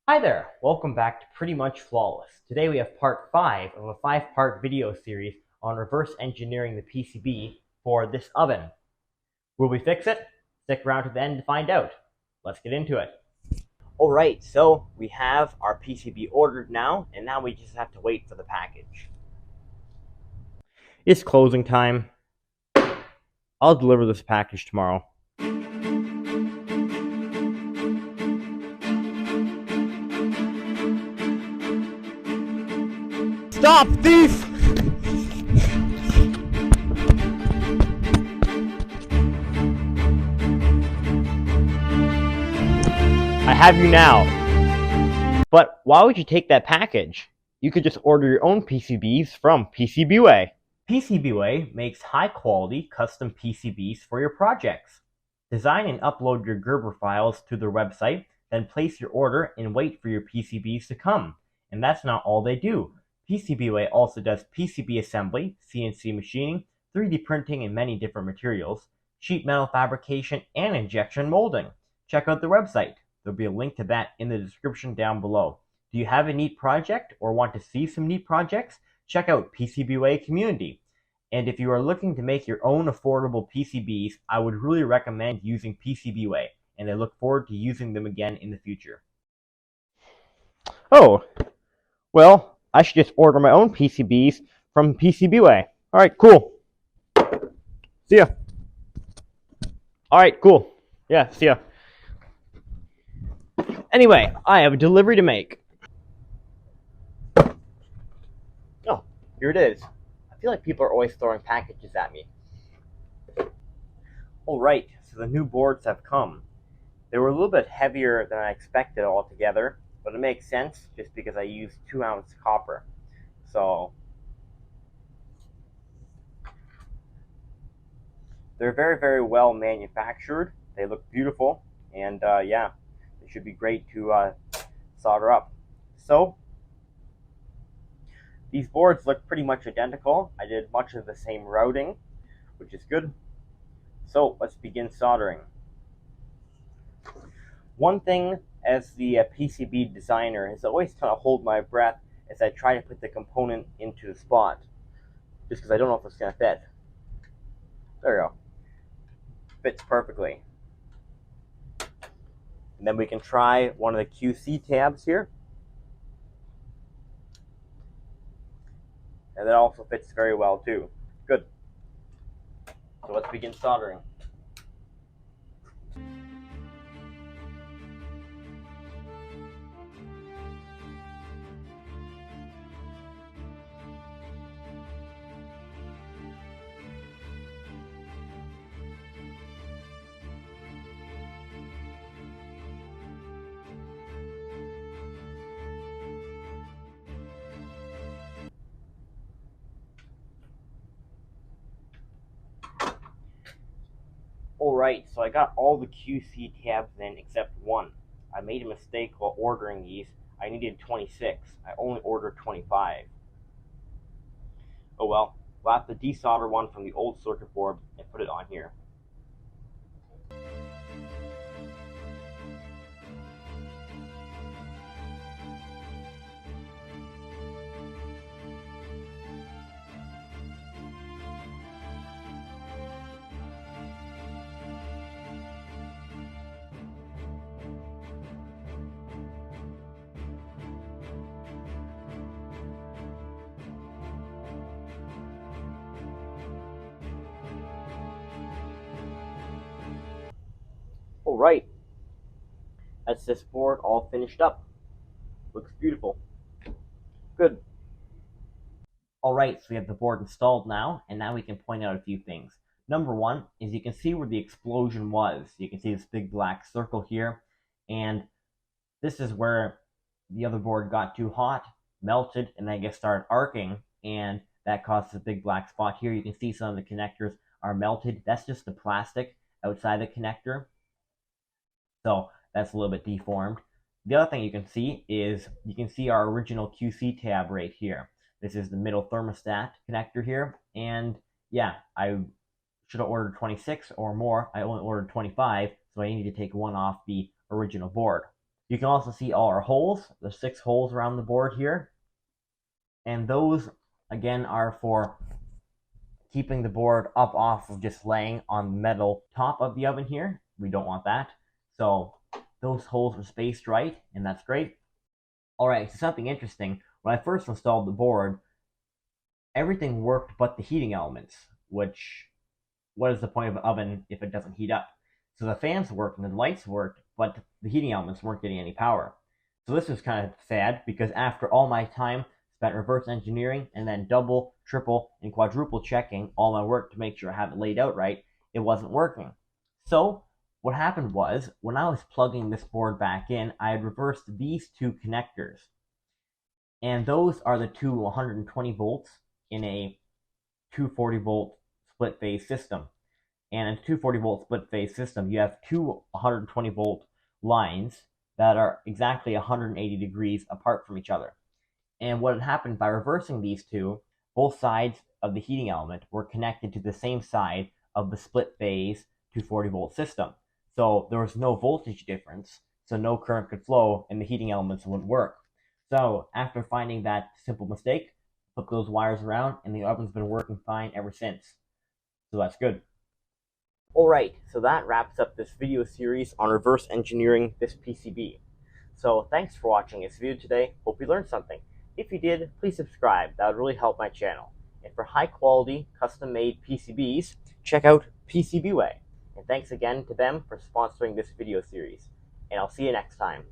Hi there, welcome back to Pretty Much Flawless. Today we have part 5 of a 5-part video series on reverse engineering the PCB for this oven. Will we fix it? Stick around to the end to find out. Let's get into it. Alright, so we have our PCB ordered now, and now we just have to wait for the package. It's closing time. I'll deliver this package tomorrow. Stop, thief! I have you now. But why would you take that package? You could just order your own PCBs from PCBWay. PCBWay makes high-quality custom PCBs for your projects. Design and upload your Gerber files to their website, then place your order and wait for your PCBs to come. And that's not all they do. PCBWay also does PCB assembly, CNC machining, 3D printing in many different materials, sheet metal fabrication, and injection molding. Check out their website. There'll be a link to that in the description down below. Do you have a neat project or want to see some neat projects? Check out PCBWay Community. And if you are looking to make your own affordable PCBs, I would really recommend using PCBWay, and I look forward to using them again in the future. Oh, well, I should just order my own PCBs from PCBWay. Alright, cool. See ya. Alright, cool. Yeah, see ya. Anyway, I have a delivery to make. Oh, here it is. I feel like people are always throwing packages at me. Alright, so the new boards have come. They were a little bit heavier than I expected altogether, but it makes sense just because I used 2-ounce copper. So, they're very, very well manufactured. They look beautiful, and yeah, they should be great to solder up. So, these boards look pretty much identical. I did much of the same routing, which is good. So, let's begin soldering. One thing as the PCB designer is always kind of hold my breath as I try to put the component into the spot, just because I don't know if it's going to fit. There we go. Fits perfectly. And then we can try one of the QC tabs here. And that also fits very well too. Good. So let's begin soldering. Alright, so I got all the QC tabs in except one. I made a mistake while ordering these. I needed 26. I only ordered 25. Oh well, we'll have to desolder one from the old circuit board and put it on here. Alright, that's this board all finished up. Looks beautiful. Good. Alright, so we have the board installed now, and now we can point out a few things. Number one is you can see where the explosion was. You can see this big black circle here, and this is where the other board got too hot, melted, and then I guess started arcing, and that caused a big black spot here. You can see some of the connectors are melted. That's just the plastic outside the connector. So that's a little bit deformed. The other thing you can see is you can see our original QC tab right here. This is the middle thermostat connector here. And yeah, I should have ordered 26 or more. I only ordered 25, so I need to take one off the original board. You can also see all our holes. There's 6 holes around the board here. And those, again, are for keeping the board up off of just laying on the metal top of the oven here. We don't want that. So those holes are spaced right, and that's great. Alright, so something interesting. When I first installed the board, everything worked but the heating elements, which, what is the point of an oven if it doesn't heat up? So the fans worked and the lights worked, but the heating elements weren't getting any power. So this was kind of sad, because after all my time spent reverse engineering and then double, triple, and quadruple checking all my work to make sure I have it laid out right, it wasn't working. So what happened was, when I was plugging this board back in, I had reversed these 2 connectors. And those are the 2 120 volts in a 240 volt split phase system. And in a 240 volt split phase system, you have 2 120 volt lines that are exactly 180 degrees apart from each other. And what had happened by reversing these 2, both sides of the heating element were connected to the same side of the split phase 240 volt system. So there was no voltage difference, so no current could flow and the heating elements wouldn't work. So after finding that simple mistake, flip those wires around and the oven's been working fine ever since. So that's good. Alright, so that wraps up this video series on reverse engineering this PCB. So thanks for watching this video today. Hope you learned something. If you did, please subscribe. That would really help my channel. And for high quality, custom made PCBs, check out PCBWay. And thanks again to them for sponsoring this video series. And I'll see you next time.